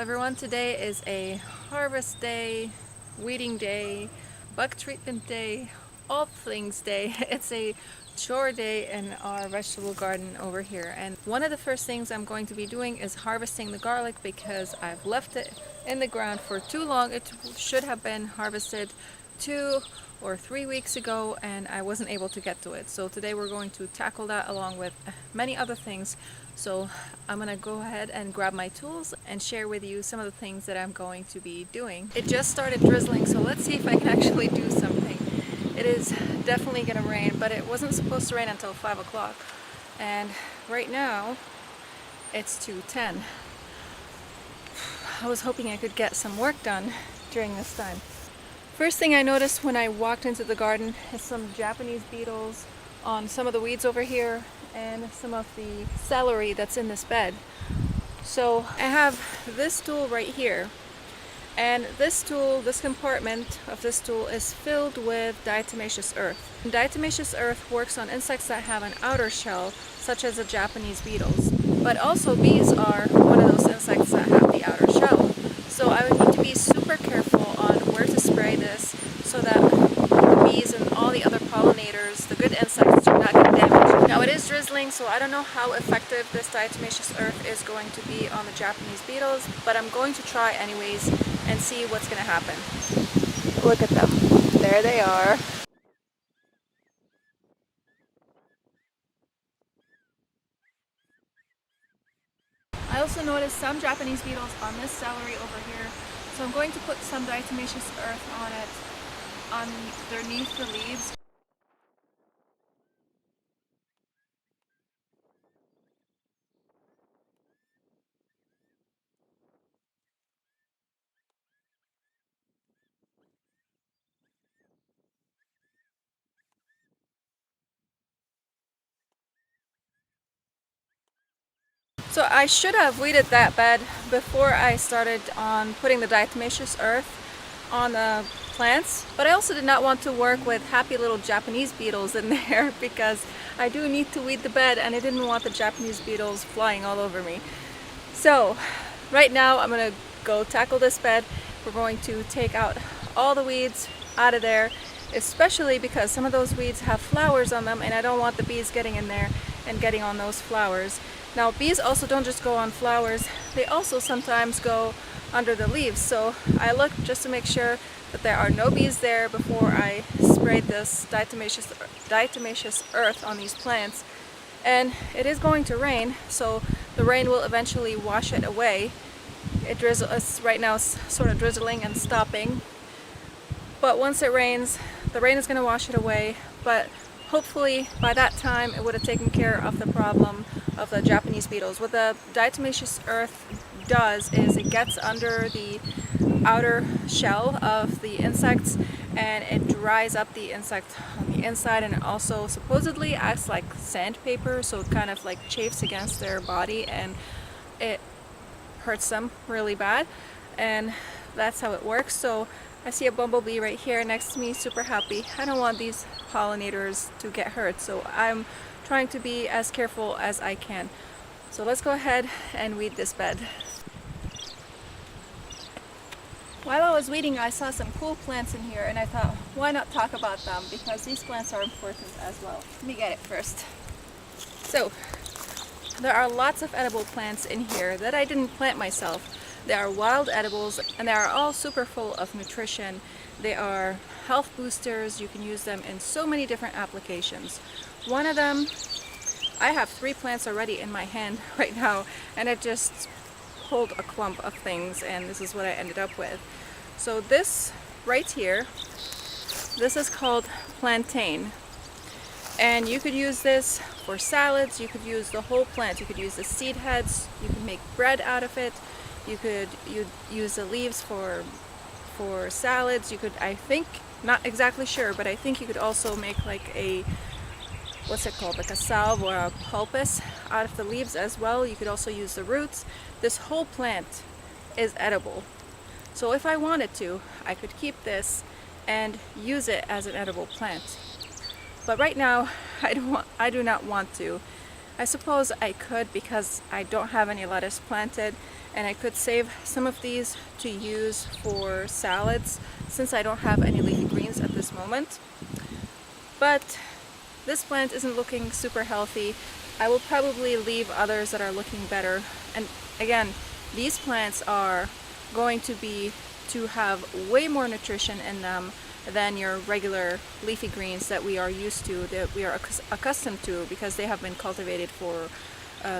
everyone, today is a harvest day, weeding day, bug treatment day, all things day. It's a chore day in our vegetable garden over here, and one of the first things I'm going to be doing is harvesting the garlic because I've left it in the ground for too long. It should have been harvested 2 or 3 weeks ago and I wasn't able to get to it. So today we're going to tackle that along with many other things. So I'm gonna go ahead and grab my tools and share with you some of the things that I'm going to be doing. It just started drizzling, so let's see if I can actually do something. It is definitely gonna rain, but it wasn't supposed to rain until 5 o'clock. And right now it's 2:10. I was hoping I could get some work done during this time. First thing I noticed when I walked into the garden is some Japanese beetles on some of the weeds over here and some of the celery that's in this bed. So I have this tool right here, and this compartment of this tool is filled with diatomaceous earth. Diatomaceous earth works on insects that have an outer shell, such as the Japanese beetles. But also bees are one of those insects that have the outer shell. So I would need to be super careful on where to spray this so that the bees and all the other pollinators, the good insects, do not get damaged. Now it is drizzling, so I don't know how effective this diatomaceous earth is going to be on the Japanese beetles, but I'm going to try anyways and see what's going to happen. Look at them. There they are. I also noticed some Japanese beetles on this celery over here, so I'm going to put some diatomaceous earth on it, underneath the leaves. So I should have weeded that bed before I started on putting the diatomaceous earth on the plants, but I also did not want to work with happy little Japanese beetles in there because I do need to weed the bed and I didn't want the Japanese beetles flying all over me. So right now I'm gonna go tackle this bed. We're going to take out all the weeds out of there, especially because some of those weeds have flowers on them and I don't want the bees getting in there and getting on those flowers. Now bees also don't just go on flowers, they also sometimes go under the leaves, so I looked just to make sure that there are no bees there before I sprayed this diatomaceous earth on these plants. And it is going to rain, so the rain will eventually wash it away. It's right now sort of drizzling and stopping, but once it rains, the rain is going to wash it away, but hopefully by that time it would have taken care of the problem of the Japanese beetles. What the diatomaceous earth does is it gets under the outer shell of the insects and it dries up the insect on the inside, and it also supposedly acts like sandpaper, so it kind of like chafes against their body and it hurts them really bad, and that's how it works. So I see a bumblebee right here next to me, super happy. I don't want these pollinators to get hurt, so I'm trying to be as careful as I can. So let's go ahead and weed this bed. While I was weeding, I saw some cool plants in here and I thought, why not talk about them, because these plants are important as well. Let me get it first. So there are lots of edible plants in here that I didn't plant myself. They are wild edibles and they are all super full of nutrition. They are health boosters. You can use them in so many different applications. One of them, I have 3 plants already in my hand right now, and it just pulled a clump of things and this is what I ended up with. So this right here, this is called plantain. And you could use this for salads, you could use the whole plant, you could use the seed heads, you could make bread out of it, you'd use the leaves for salads, you could, I think, not exactly sure, but I think you could also make like a, what's it called, like a salve or a pulpus out of the leaves as well. You could also use the roots. This whole plant is edible. So if I wanted to, I could keep this and use it as an edible plant. But right now, I do not want to. I suppose I could because I don't have any lettuce planted and I could save some of these to use for salads since I don't have any leafy greens at this moment. But this plant isn't looking super healthy. I will probably leave others that are looking better. And again, these plants are going to have way more nutrition in them than your regular leafy greens that we are used to, that we are accustomed to, because they have been cultivated for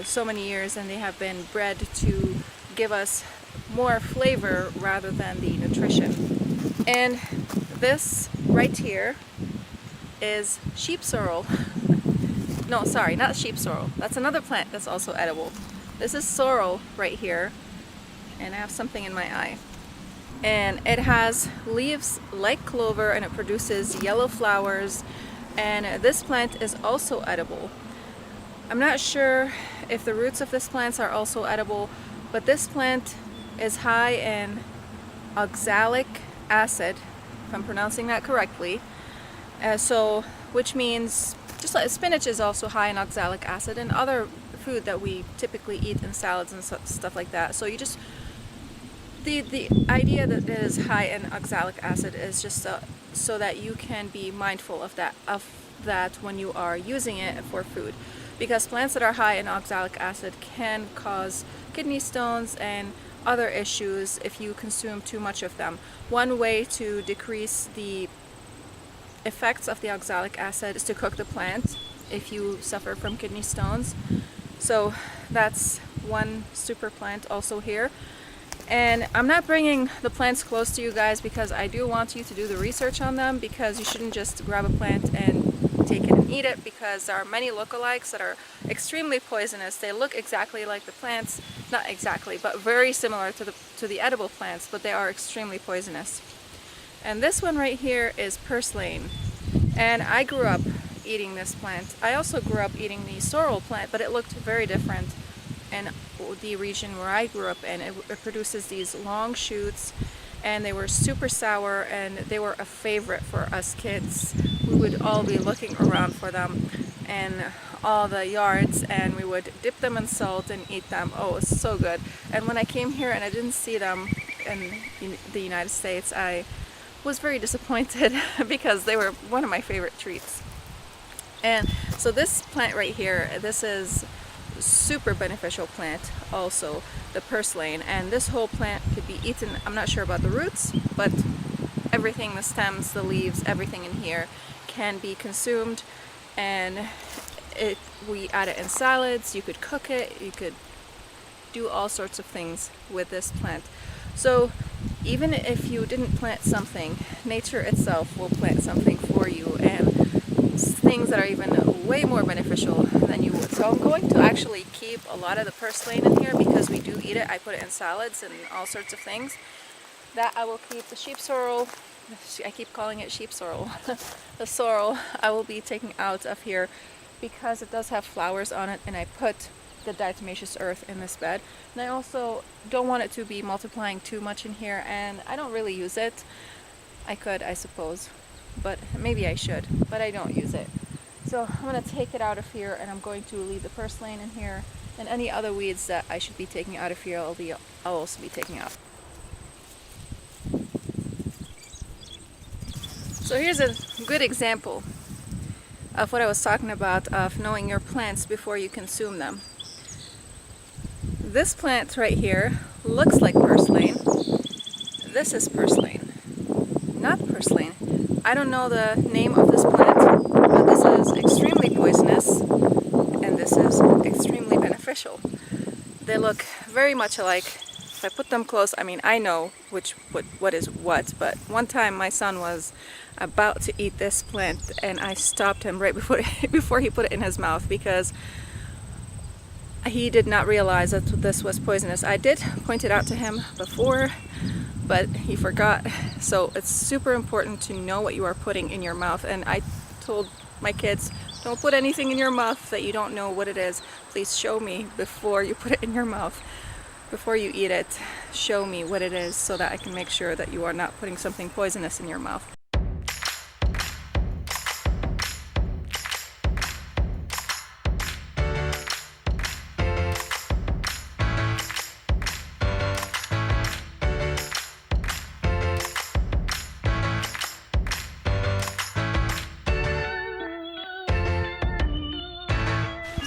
so many years and they have been bred to give us more flavor rather than the nutrition. And this right here is sheep sorrel. No, sorry, not sheep sorrel. That's another plant that's also edible. This is sorrel right here, and I have something in my eye. And it has leaves like clover and it produces yellow flowers, and this plant is also edible. I'm not sure if the roots of this plant are also edible, but this plant is high in oxalic acid, if I'm pronouncing that correctly. Which means, just like spinach is also high in oxalic acid and other food that we typically eat in salads and stuff like that. So the idea that it is high in oxalic acid is just so that you can be mindful of that when you are using it for food, because plants that are high in oxalic acid can cause kidney stones and other issues if you consume too much of them. One way to decrease the effects of the oxalic acid is to cook the plant if you suffer from kidney stones. So that's one super plant also here. And I'm not bringing the plants close to you guys because I do want you to do the research on them, because you shouldn't just grab a plant and take it and eat it, because there are many lookalikes that are extremely poisonous. They look exactly like the plants, not exactly, but very similar to the edible plants, but they are extremely poisonous. And this one right here is purslane, and I grew up eating this plant. I also grew up eating the sorrel plant, but it looked very different in the region where I grew up in. It produces these long shoots, and they were super sour, and they were a favorite for us kids. We would all be looking around for them in all the yards, and we would dip them in salt and eat them. Oh, it was so good. And when I came here and I didn't see them in the United States, I was very disappointed because they were one of my favorite treats. And so this plant right here, this is super beneficial plant also, the purslane, and this whole plant could be eaten. I'm not sure about the roots, but everything, the stems, the leaves, everything in here can be consumed, and we add it in salads, you could cook it, you could do all sorts of things with this plant. So even if you didn't plant something, nature itself will plant something for you, and things that are even way more beneficial than you would. So I'm going to actually keep a lot of the purslane in here because we do eat it. I put it in salads and all sorts of things. That I will keep. The sheep sorrel, I keep calling it sheep sorrel, the sorrel I will be taking out of here because it does have flowers on it, and I put the diatomaceous earth in this bed. And I also don't want it to be multiplying too much in here, and I don't really use it. I could, I suppose, but maybe I should, but I don't use it. So I'm going to take it out of here, and I'm going to leave the purslane in here, and any other weeds that I should be taking out of here I'll also be taking out. So here's a good example of what I was talking about, of knowing your plants before you consume them. This plant right here looks like purslane. This is purslane, not purslane. I don't know the name of this plant, but this is extremely poisonous, and this is extremely beneficial. They look very much alike. If I put them close, I mean, I know what is what, but one time my son was about to eat this plant, and I stopped him right before he put it in his mouth, because he did not realize that this was poisonous. I did point it out to him before, but he forgot. So it's super important to know what you are putting in your mouth, and I told my kids, don't put anything in your mouth that you don't know what it is. Please show me before you put it in your mouth. Before you eat it, show me what it is so that I can make sure that you are not putting something poisonous in your mouth.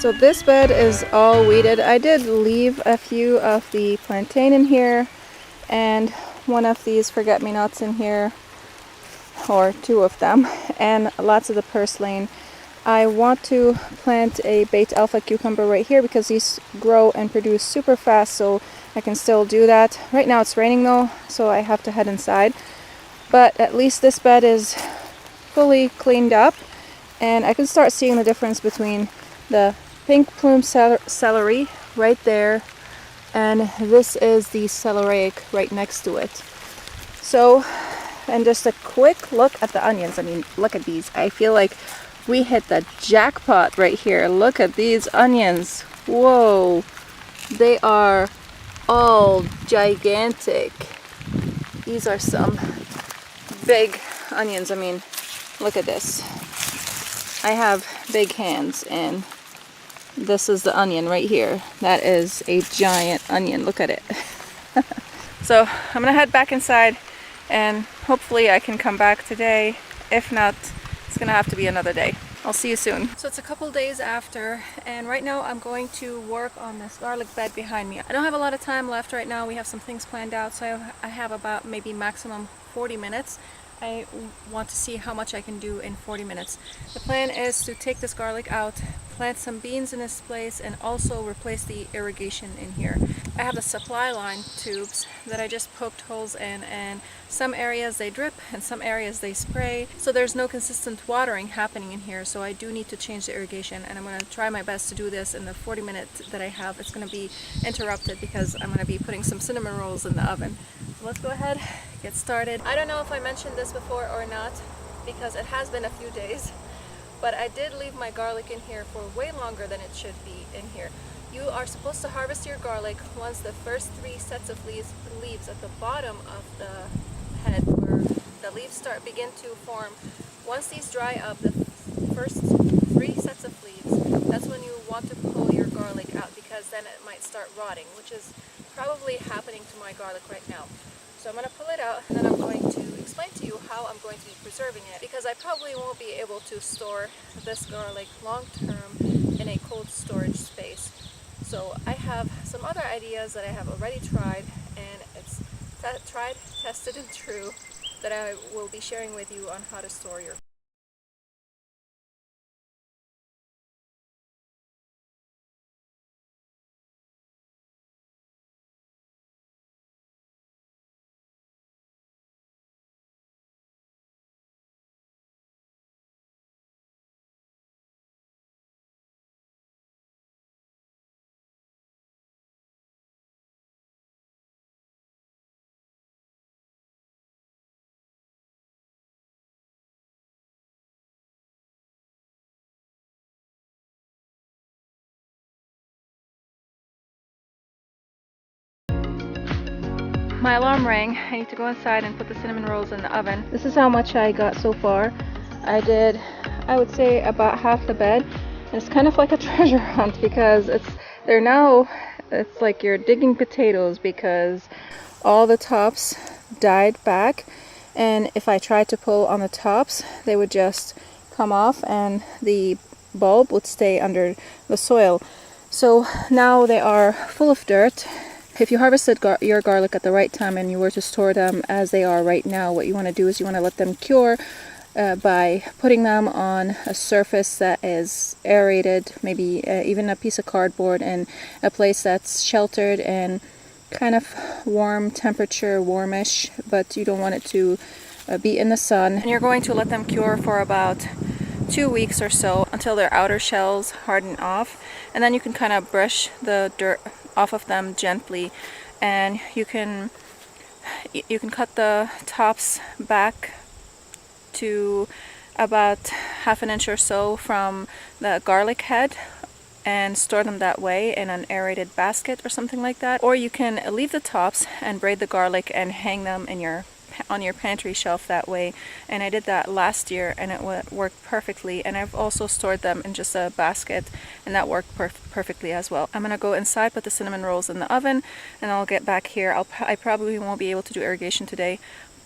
So this bed is all weeded. I did leave a few of the plantain in here and one of these forget-me-nots in here, or two of them, and lots of the purslane. I want to plant a baked alpha cucumber right here because these grow and produce super fast, so I can still do that. Right now it's raining though, so I have to head inside. But at least this bed is fully cleaned up, and I can start seeing the difference between the pink plume celery right there, and this is the celeriac right next to it. So, and just a quick look at the onions. I mean, look at these. I feel like we hit the jackpot right here. Look at these onions. Whoa, they are all gigantic. These are some big onions. I mean, look at this. I have big hands, and this is the onion right here. That is a giant onion. Look at it. So I'm gonna head back inside, and hopefully I can come back today. If not, it's gonna have to be another day. I'll see you soon. So it's a couple days after, and right now I'm going to work on this garlic bed behind me. I don't have a lot of time left right now. We have some things planned out, so I have about maybe maximum 40 minutes. I want to see how much I can do in 40 minutes. The plan is to take this garlic out, plant some beans in this place, and also replace the irrigation in here. I have the supply line tubes that I just poked holes in, and some areas they drip and some areas they spray, so there's no consistent watering happening in here, so I do need to change the irrigation, and I'm going to try my best to do this in the 40 minutes that I have. It's going to be interrupted because I'm going to be putting some cinnamon rolls in the oven. So let's go ahead, get started. I don't know if I mentioned this before or not because it has been a few days, but I did leave my garlic in here for way longer than it should be in here. You are supposed to harvest your garlic once the first 3 sets of leaves at the bottom of the head, where the leaves begin to form. Once these dry up, the first 3 sets of leaves, that's when you want to pull your garlic out, because then it might start rotting, which is probably happening to my garlic right now. So I'm going to pull it out, and then I'm going to explain to you how I'm going to be preserving it, because I probably won't be able to store this garlic long term in a cold storage space. So I have some other ideas that I have already tried, and it's tried, tested, and true, that I will be sharing with you on how to store your. My alarm rang. I need to go inside and put the cinnamon rolls in the oven. This is how much I got so far. I did, I would say, about half the bed. And it's kind of like a treasure hunt because it's like you're digging potatoes, because all the tops died back, and if I tried to pull on the tops, they would just come off and the bulb would stay under the soil. So now they are full of dirt. If you harvested your garlic at the right time and you were to store them as they are right now, what you want to do is you want to let them cure by putting them on a surface that is aerated, maybe even a piece of cardboard, and a place that's sheltered and kind of warm temperature, warmish, but you don't want it to be in the sun. And you're going to let them cure for about 2 weeks or so until their outer shells harden off, and then you can kind of brush the dirt off of them gently, and you can cut the tops back to about half an inch or so from the garlic head and store them that way in an aerated basket or something like that. Or you can leave the tops and braid the garlic and hang them in on your pantry shelf that way, and I did that last year and it worked perfectly. And I've also stored them in just a basket, and that worked perfectly as well. I'm gonna go inside, put the cinnamon rolls in the oven, and I'll get back here. I probably won't be able to do irrigation today,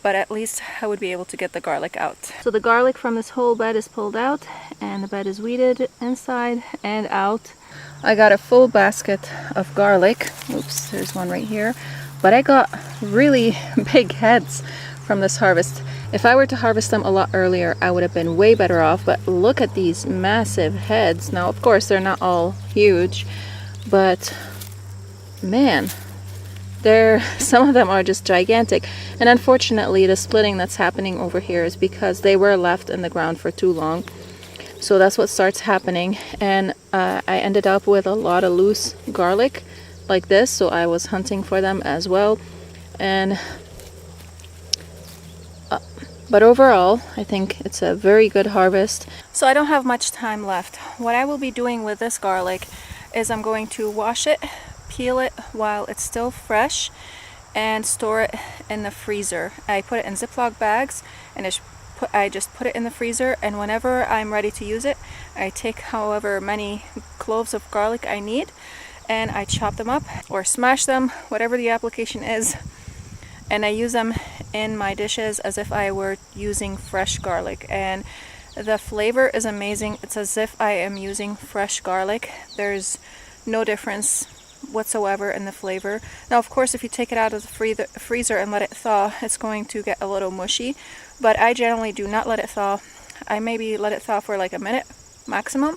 but at least I would be able to get the garlic out. So the garlic from this whole bed is pulled out, and the bed is weeded inside and out. I got a full basket of garlic. Oops, there's one right here. But I got really big heads from this harvest. If I were to harvest them a lot earlier, I would have been way better off, but look at these massive heads. Now, of course, they're not all huge, but man, some of them are just gigantic. And unfortunately, the splitting that's happening over here is because they were left in the ground for too long. So that's what starts happening. And I ended up with a lot of loose garlic like this, so I was hunting for them as well. And but overall, I think it's a very good harvest. So I don't have much time left. What I will be doing with this garlic is I'm going to wash it, peel it while it's still fresh, and store it in the freezer. I put it in Ziploc bags, and I just put it in the freezer, and whenever I'm ready to use it, I take however many cloves of garlic I need, and I chop them up or smash them, whatever the application is, and I use them in my dishes as if I were using fresh garlic. And the flavor is amazing. It's as if I am using fresh garlic. There's no difference whatsoever in the flavor. Now, of course, if you take it out of the freezer and let it thaw, it's going to get a little mushy, but I generally do not let it thaw. I maybe let it thaw for like a minute maximum,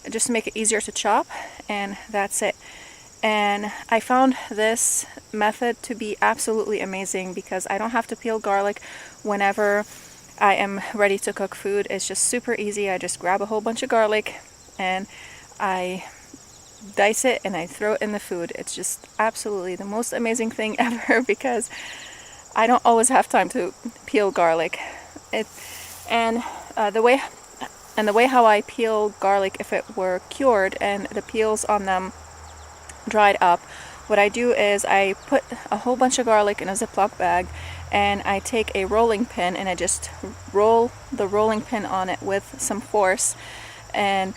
just to make it easier to chop, and that's it. And I found this method to be absolutely amazing because I don't have to peel garlic whenever I am ready to cook food. It's just super easy. I just grab a whole bunch of garlic and I dice it and I throw it in the food. It's just absolutely the most amazing thing ever because I don't always have time to peel garlic. The way how I peel garlic, if it were cured and the peels on them dried up, what I do is I put a whole bunch of garlic in a Ziploc bag, and I take a rolling pin and I just roll the rolling pin on it with some force, and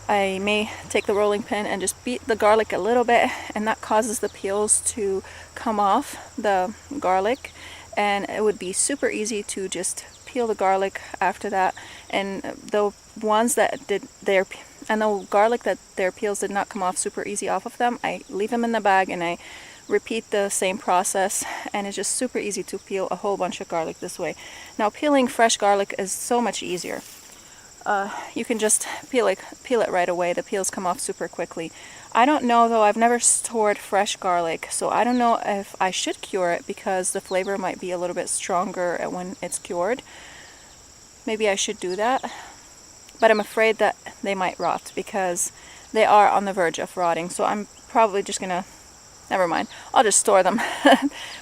I may take the rolling pin and just beat the garlic a little bit, and that causes the peels to come off the garlic, and it would be super easy to just peel the garlic after that. And the ones that did their and the garlic that their peels did not come off super easy off of them, I leave them in the bag and I repeat the same process, and it's just super easy to peel a whole bunch of garlic this way. Now, peeling fresh garlic is so much easier. You can just peel it right away. The peels come off super quickly. I don't know though, I've never stored fresh garlic, so I don't know if I should cure it because the flavor might be a little bit stronger when it's cured. Maybe I should do that, but I'm afraid that they might rot because they are on the verge of rotting. So I'm probably just gonna, never mind, I'll just store them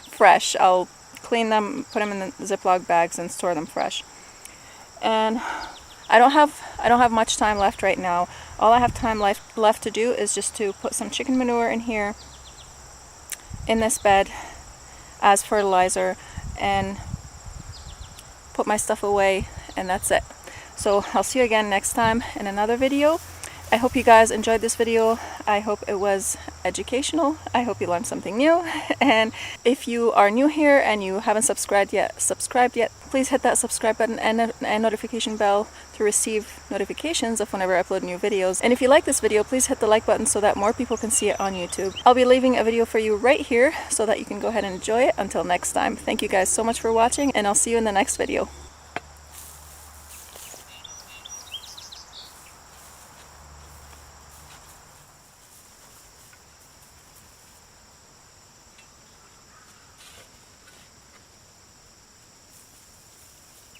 fresh. I'll clean them, put them in the Ziploc bags and store them fresh. And I don't have much time left right now. All I have time left to do is just to put some chicken manure in here, in this bed, as fertilizer, and put my stuff away, and that's it. So I'll see you again next time in another video. I hope you guys enjoyed this video. I hope it was educational. I hope you learned something new. And if you are new here and you haven't subscribed yet, please hit that subscribe button and notification bell to receive notifications of whenever I upload new videos. And if you like this video, please hit the like button so that more people can see it on YouTube. I'll be leaving a video for you right here so that you can go ahead and enjoy it. Until next time, thank you guys so much for watching, and I'll see you in the next video.